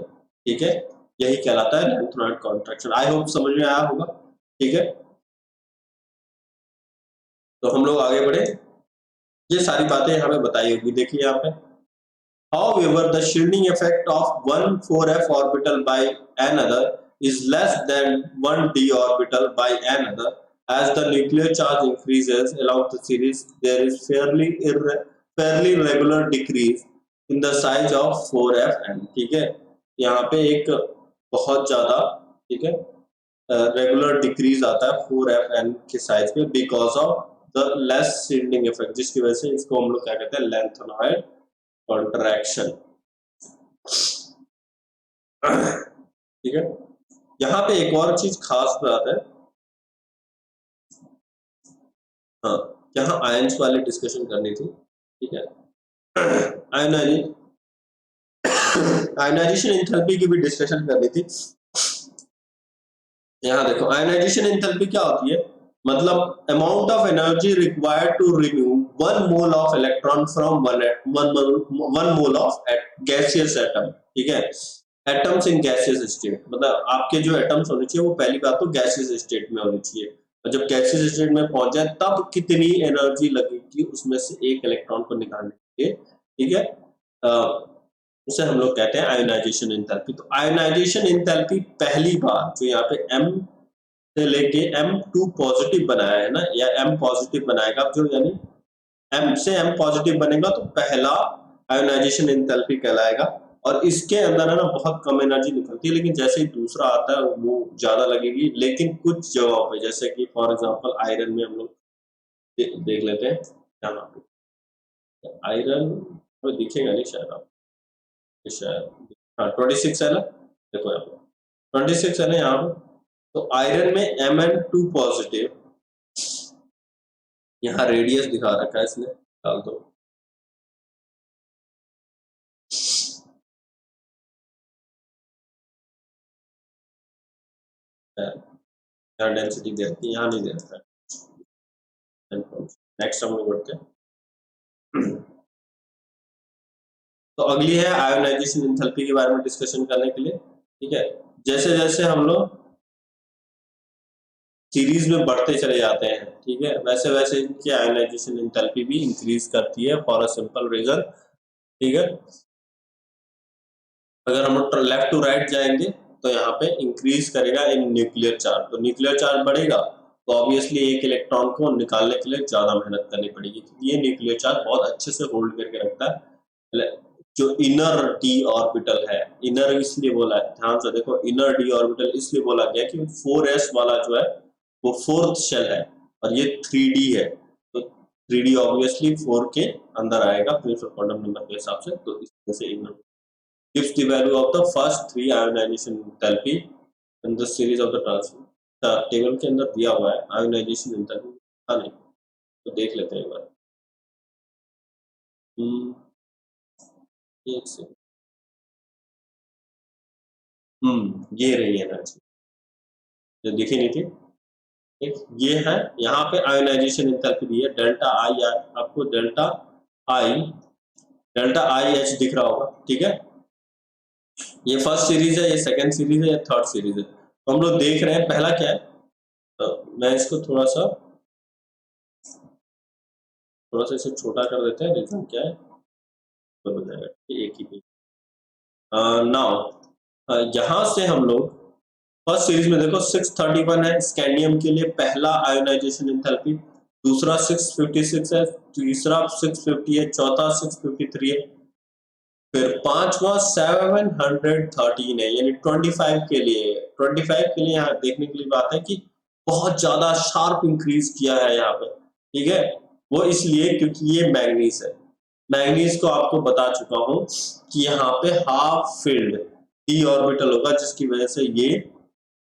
ठीक है, यही कहलाता है लेंथेनॉइड कॉन्ट्रैक्शन। आई होप समझ में आया होगा, ठीक है। तो हम लोग आगे बढ़े, ये सारी बातें यहाँ पे बताई होगी, देखिए यहाँ पे, however the shielding effect of one 4f orbital by another is less than one d orbital by another. As the nuclear charge increases along the series, there is fairly regular decrease in the size of 4fn, ठीक है। यहाँ पे एक बहुत ज्यादा, ठीक है, regular decrease आता है 4fn के साइज पे, because of the less shielding effect, जिसकी वजह से इसको हम लोग क्या कहते हैं, लेंथेनॉइड कॉन्ट्रैक्शन, ठीक है। यहाँ पे एक और चीज खास बात है, हाँ, यहाँ आयंस वाली डिस्कशन करनी थी, ठीक है। आयनाइजेशन एंथैल्पी की भी डिस्कशन करनी थी। यहाँ देखो, आयनाइजेशन एंथैल्पी क्या होती है, मतलब amount of energy required to remove 1 mole of electron from one mole of gaseous atom, ठीक है। एटम्स इन गैसियस स्टेट, मतलब आपके जो एटम्स होने चाहिए वो पहली बात तो गैसियस स्टेट में होनी चाहिए, और जब गैसियस स्टेट में पहुंच जाए तब कितनी एनर्जी लगेगी उसमें से एक इलेक्ट्रॉन को निकालने के लिए, ठीक है। उसे हम लोग कहते हैं आयोनाइजेशन एंथैल्पी। तो आयोनाइजेशन एंथैल्पी पहली बार जो यहाँ पे M से लेके M2 पॉजिटिव बनाया है ना, या M पॉजिटिव बनाएगा जो, यानी M से M पॉजिटिव बनेगा तो पहला आयोनाइजेशन एंथैल्पी कहलाएगा, और इसके अंदर है ना बहुत कम एनर्जी निकलती है, लेकिन जैसे ही दूसरा आता है वो ज्यादा लगेगी, लेकिन कुछ जगहों पे जैसे कि फॉर एग्जांपल आयरन में हम लोग देख लेते हैं, यहाँ पे आयरन में दिखेगा नहीं शायद आप, शायद हाँ 26 है ना, देखो यहाँ पे 26 है ना यहाँ पे, तो आयरन में Mn2 पॉजिटिव, यहाँ रेडियस दिखा रखा है इसने, डाल दो, यहाँ डेंसिटी दे रखी है, यहाँ नहीं दे रखा है। नेक्स्ट हम लोग बढ़ते हैं, तो अगली है आयोनाइजेशन एंथैल्पी के बारे में डिस्कशन करने के लिए, ठीक है। जैसे जैसे हम लोग सीरीज में बढ़ते चले जाते हैं, ठीक है, वैसे वैसे इनकी आयोनाइजेशन एंथैल्पी भी इंक्रीज करती है, फॉर अ सिंपल रीजन, ठीक है। अगर हम लोग लेफ्ट टू राइट जाएंगे तो यहाँ पे इंक्रीज करेगा इन न्यूक्लियर चार्ज, तो न्यूक्लियर चार्ज बढ़ेगा तो ऑब्वियसली एक इलेक्ट्रॉन को निकालने के लिए ज्यादा मेहनत करनी पड़ेगी, क्योंकि ये न्यूक्लियर चार्ज बहुत अच्छे से होल्ड करके रखता है जो इनर डी ऑर्बिटल है। इनर इसलिए बोला है, ध्यान से देखो, इनर डी ऑर्बिटल इसलिए बोला गया कि 4s वाला जो है वो फोर्थ शेल है और ये 3d है, तो 3d ऑब्वियसली 4 के अंदर आएगा प्रिंसिपल क्वांटम नंबर के हिसाब से, तो इस तरह से inner gives the value of the first 3 ionization enthalpy in the series of the transfer। Table के अंदर दिया हुआ है आयोनाइजेशन एंथैल्पी, था नहीं तो देख लेते हैं एक बार। एक सेकंड, ये रही एनर्जी जो दिखी नहीं थी, एक ये है, यहाँ पे आयोनाइजेशन एंथैल्पी दी है डेल्टा आई, आपको delta I, delta I H दिख रहा होगा, ठीक है। ये फर्स्ट सीरीज है, ये सेकंड सीरीज है, ये थर्ड सीरीज है। तो हम लोग देख रहे हैं पहला क्या है, मैं इसको थोड़ा सा इसे छोटा कर देते हैं, रीजन क्या है हो जाएगा, एक ही पेज। नाउ यहाँ से हम लोग फर्स्ट सीरीज में देखो 631 है स्कैंडियम के लिए पहला आयोनाइजेशन एंथैल्पी, दूसरा 656 है, तीसरा 650 है, चौथा 653 है, फिर पांचवा 713 है, यानी 25 के लिए 25 के लिए यहाँ देखने के लिए बात है कि बहुत ज्यादा शार्प इंक्रीज किया है यहाँ पे, ठीक है। वो इसलिए क्योंकि ये मैग्नीज है, मैग्नीज को आपको बता चुका हूं कि यहाँ पे हाफ फिल्ड डी ऑर्बिटल होगा, जिसकी वजह से ये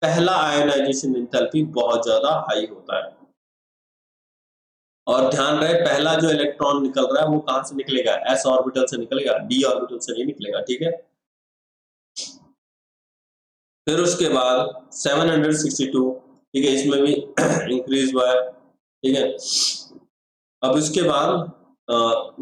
पहला आयोनाइजेशन एंथैल्पी बहुत ज्यादा हाई होता है। और ध्यान रहे पहला जो इलेक्ट्रॉन निकल रहा है वो कहां से निकलेगा, एस ऑर्बिटल से निकलेगा, डी ऑर्बिटल से नहीं निकलेगा, ठीक है। फिर उसके बाद 762, ठीक है, इसमें भी इंक्रीज हुआ है, ठीक है। अब इसके बाद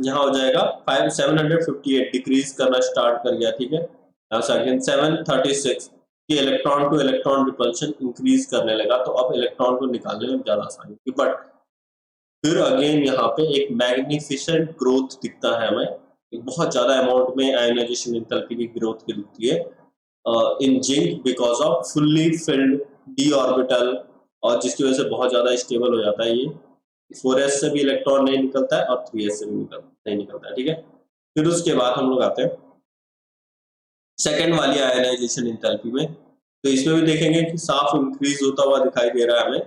यहाँ हो जाएगा 758 डिक्रीज करना स्टार्ट कर गया, ठीक है। 736 कि electron two electron repulsion increase करने लगा, तो अब इलेक्ट्रॉन को निकालने में ज्यादा आसानी होगी। बट फिर अगेन यहाँ पे एक मैग्निफिसेंट ग्रोथ दिखता है हमें, बहुत ज्यादा अमाउंट में आयोनाइजेशन एंथैल्पी की ग्रोथ दिखती है in zinc because of fully filled d orbital, और जिसकी वजह से बहुत ज्यादा स्टेबल हो जाता है ये, 4s से भी इलेक्ट्रॉन नहीं निकलता है और 3s से भी नहीं निकलता है, ठीक है। फिर उसके बाद हम लोग आते हैं सेकेंड वाली आयोनाइजेशन एंथैल्पी में, तो इसमें भी देखेंगे कि साफ इंक्रीज होता हुआ दिखाई दे रहा है हमें।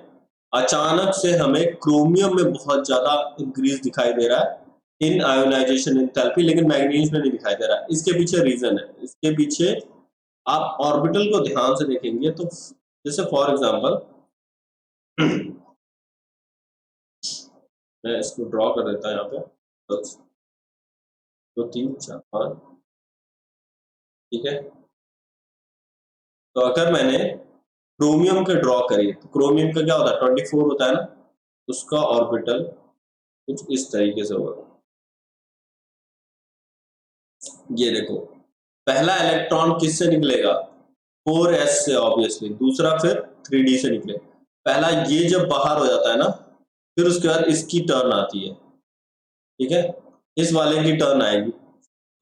अचानक से हमें क्रोमियम में बहुत ज्यादा इंक्रीज दिखाई दे रहा है इन आयोनाइजेशन एंथैल्पी, लेकिन मैग्नीज में नहीं दिखाई दे रहा है। इसके पीछे रीजन है, इसके पीछे आप ऑर्बिटल को ध्यान से देखेंगे तो जैसे फॉर एग्जांपल मैं इसको ड्रॉ कर देता हूं यहाँ पे, तो 3 4 5, ठीक है। तो अगर मैंने क्रोमियम के ड्रॉ करी, तो क्रोमियम का क्या होता है 24 होता है ना, उसका ऑर्बिटल कुछ इस तरीके से होगा। ये देखो पहला इलेक्ट्रॉन किससे निकलेगा, 4s से ऑब्वियसली, दूसरा फिर 3d से निकले। पहला ये जब बाहर हो जाता है ना, फिर उसके बाद इसकी टर्न आती है, ठीक है, इस वाले की टर्न आएगी।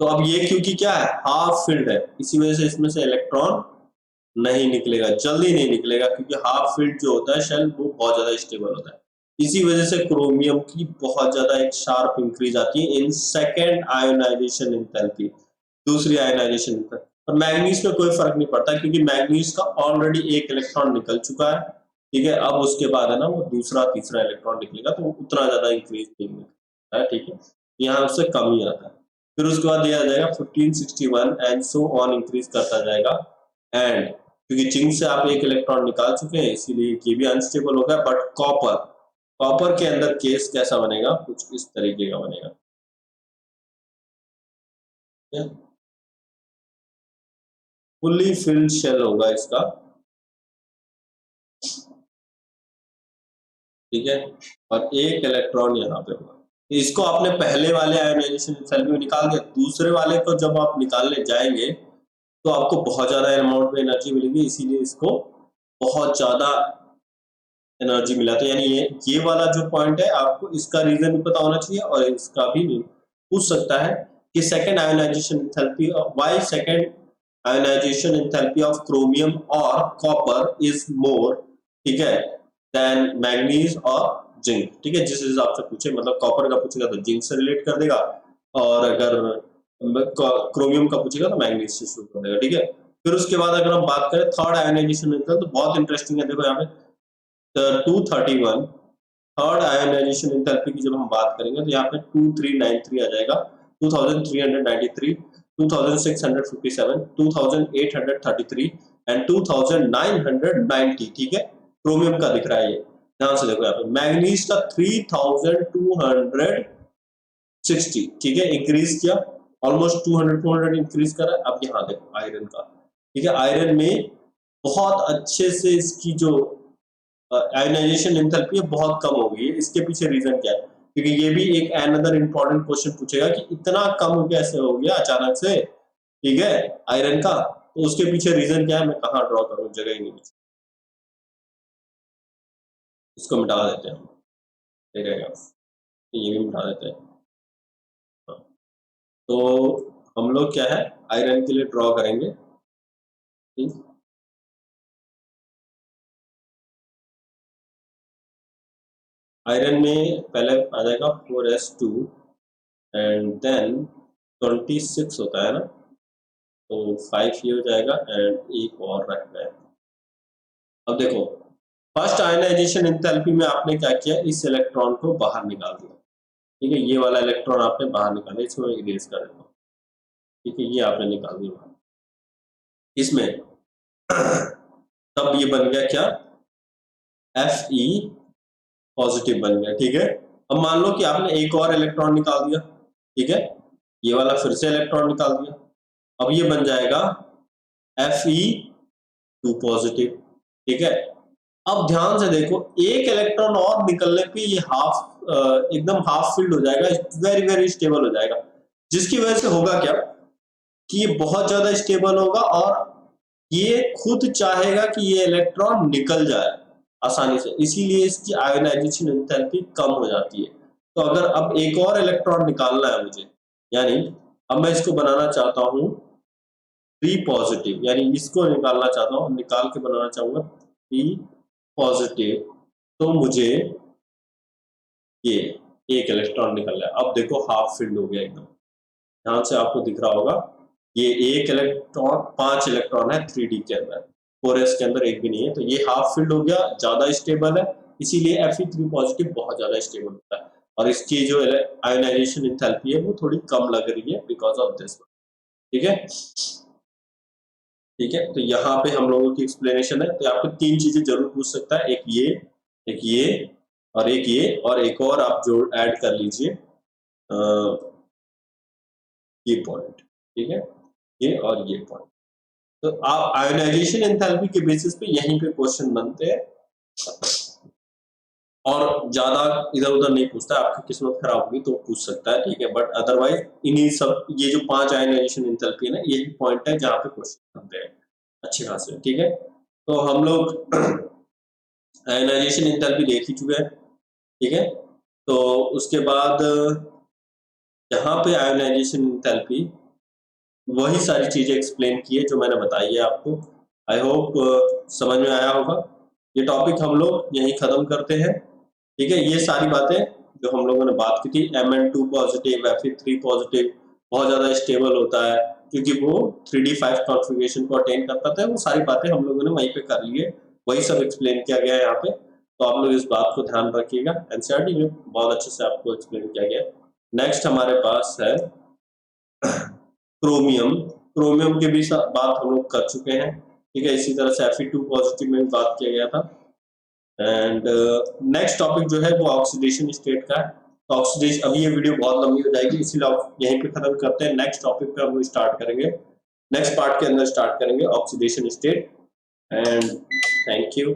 तो अब ये क्योंकि क्या है हाफ फील्ड है, इसी वजह से इसमें से इलेक्ट्रॉन नहीं निकलेगा, जल्दी नहीं निकलेगा, क्योंकि हाफ फील्ड जो होता है शेल वो बहुत ज्यादा स्टेबल होता है। इसी वजह से क्रोमियम की बहुत ज्यादा एक शार्प इंक्रीज आती है इन सेकेंड आयोनाइजेशन एंथैल्पी, दूसरी आयोनाइजेशन एंथैल्पी। और मैग्नीज में कोई फर्क नहीं पड़ता, क्योंकि मैग्नीज का ऑलरेडी एक इलेक्ट्रॉन निकल चुका है, ठीक है। अब उसके बाद है ना वो दूसरा तीसरा इलेक्ट्रॉन निकलेगा, तो उतना ज्यादा इंक्रीज नहीं मिलता है, ठीक है, यहाँ उससे कम ही आता है। फिर उसके बाद दिया जाएगा 1561 एंड सो ऑन इंक्रीज करता जाएगा। एंड क्योंकि जिंक से आप एक इलेक्ट्रॉन निकाल चुके हैं, इसीलिए ये भी अनस्टेबल होगा। बट कॉपर के अंदर केस कैसा बनेगा, कुछ इस तरीके का बनेगा, फुल्ली फिल्ड शेल होगा इसका, ठीक है, और एक इलेक्ट्रॉन यहाँ पे होगा। इसको आपने पहले वाले आयोनाइजेशन एंथैल्पी में निकाल दिया, दूसरे वाले को जब आप निकालने जाएंगे तो आपको बहुत ज्यादा अमाउंट में एनर्जी मिलेगी, इसीलिए इसको बहुत ज्यादा एनर्जी मिला। तो यानी ये वाला जो पॉइंट है आपको इसका रीजन भी पता होना चाहिए, और इसका भी पूछ सकता है कि second ionisation enthalpy, why second ionisation enthalpy of chromium और कॉपर इज मोर, ठीक है, देन मैग्नीज और जिंक, ठीक है। जिस हिसाब से पूछे, मतलब कॉपर का पूछेगा तो जिंक से रिलेट कर देगा, और अगर क्रोमियम का पूछेगा तो मैग्नीज से शुरू कर देगा, ठीक है। फिर उसके बाद अगर हम बात करें थर्ड आयोनाइजेशन एंथैल्पी, तो बहुत इंटरेस्टिंग है। देखो यहाँ पे 231 थर्ड आयोनाइजेशन एंथैल्पी की जब हम बात करेंगे तो यहाँ पे 2393 आ जाएगा, 2393, 2657, 2833 एंड 2990, ठीक है। क्रोमियम का दिख रहा है ये, ध्यान से देखो यहाँ पे मैग्नीज का 3260, ठीक है, इंक्रीज किया, ऑलमोस्ट 200 इंक्रीज करा। अब यहाँ देखो आयरन का, ठीक है, आयरन में बहुत अच्छे से इसकी जो आयोनाइजेशन एंथैल्पी बहुत कम हो गई है। इसके पीछे रीजन क्या है, क्योंकि ये भी एक अनदर इंपॉर्टेंट क्वेश्चन पूछेगा कि इतना कम कैसे हो गया अचानक से, ठीक है, आयरन का, तो उसके पीछे रीजन क्या है, मैं कहाँ ड्रॉ करूँ, जगह ही नहीं बची। इसको मिटा देते हैं हम, ठीक है, ये भी मिटा देते हैं। हाँ। तो हम लोग क्या है, आयरन के लिए ड्रॉ करेंगे, ठीक, आयरन में पहले आ जाएगा 4s2 एंड देन 26 होता है ना, तो 5 ये हो जाएगा एंड एक और रख गए। अब देखो फर्स्ट आयनाइजेशन एंथैल्पी में आपने क्या किया, इस इलेक्ट्रॉन को बाहर निकाल दिया, ठीक है, ये वाला इलेक्ट्रॉन आपने बाहर निकाला, इसको मैं इरेज कर देता हूँ, ठीक है, ये आपने निकाल दिया बाहर इसमें तब ये बन गया क्या, Fe पॉजिटिव बन गया, ठीक है। अब मान लो कि आपने एक और इलेक्ट्रॉन निकाल दिया, ठीक है, ये वाला फिर से इलेक्ट्रॉन निकाल दिया, अब ये बन जाएगा Fe2 पॉजिटिव, ठीक है। अब ध्यान से देखो, एक इलेक्ट्रॉन और निकलने पे ये एकदम हाफ फिल्ड हो जाएगा, वेरी वेरी स्टेबल हो जाएगा, जिसकी वजह से होगा क्या कि ये बहुत ज्यादा स्टेबल होगा और ये खुद चाहेगा कि ये इलेक्ट्रॉन निकल जाए आसानी से, इसीलिए इसकी आयोनाइजेशन एंथैल्पी कम हो जाती है। तो अगर अब एक और इलेक्ट्रॉन निकालना है मुझे, यानी अब मैं इसको बनाना चाहता हूँ 3 पॉजिटिव, यानी इसको निकालना चाहता हूँ, निकाल के बनाना चाहूंगा 3 पॉजिटिव, तो मुझे ये एक इलेक्ट्रॉन निकल रहा है। अब देखो हाफ फिल्ड हो गया एकदम, ध्यान से आपको दिख रहा होगा, ये एक इलेक्ट्रॉन 5 इलेक्ट्रॉन है 3D के अंदर, 4s के अंदर एक भी नहीं है, तो ये हाफ फिल्ड हो गया, ज्यादा स्टेबल है, इसीलिए Fe3 पॉजिटिव बहुत ज्यादा स्टेबल होता है, और इसकी जो आयोनाइजेशन एंथैल्पी है वो थोड़ी कम लग रही है बिकॉज ऑफ दिस, ठीक है, ठीक है। तो यहाँ पे हम लोगों की एक्सप्लेनेशन है, तो आपको 3 चीजें जरूर पूछ सकता है, एक ये और एक ये, और एक और आप जो ऐड कर लीजिए ये पॉइंट, ठीक है, ये और ये पॉइंट। तो आप आयोनाइजेशन एंथैल्पी के बेसिस पे यहीं पे क्वेश्चन बनते हैं, और ज्यादा इधर उधर नहीं पूछता, आपकी किस्मत खराब होगी तो पूछ सकता है, ठीक है, बट अदरवाइज इन्हीं सब ये जो 5 आयोनाइजेशन एंथैल्पी है ना, यही पॉइंट है जहाँ पे क्वेश्चन बनते हैं अच्छे खासे, ठीक है। तो हम लोग आयोनाइजेशन एंथैल्पी देख ही चुके हैं, ठीक है। तो उसके बाद यहाँ पे आयोनाइजेशन एंथैल्पी वही सारी चीजें एक्सप्लेन की है जो मैंने बताई है आपको, आई होप समझ में आया होगा। ये टॉपिक हम लोग यही खत्म करते हैं, ठीक है। ये सारी बातें जो हम लोगों ने बात की थी, Mn2 पॉजिटिव, Fe3 पॉजिटिव बहुत ज्यादा स्टेबल होता है क्योंकि वो 3D5 कॉन्फ़िगरेशन को अटेन कर पाता है, वो सारी बातें हम लोगों ने वहीं पे कर ली है, वही सब एक्सप्लेन किया गया है यहाँ पे, तो आप लोग इस बात को ध्यान रखिएगा, एनसीईआरटी में बहुत अच्छे से आपको एक्सप्लेन किया गया। नेक्स्ट हमारे पास है क्रोमियम की भी बात हम लोग कर चुके हैं, ठीक है। इसी तरह से Fe2 पॉजिटिव में भी बात किया गया था। एंड नेक्स्ट टॉपिक जो है वो ऑक्सीडेशन स्टेट का है, तो ऑक्सीडेशन, अभी ये वीडियो बहुत लंबी हो जाएगी इसीलिए यहीं पे खत्म करते हैं, नेक्स्ट टॉपिक पे हम स्टार्ट करेंगे, नेक्स्ट पार्ट के अंदर स्टार्ट करेंगे oxidation state, and thank you.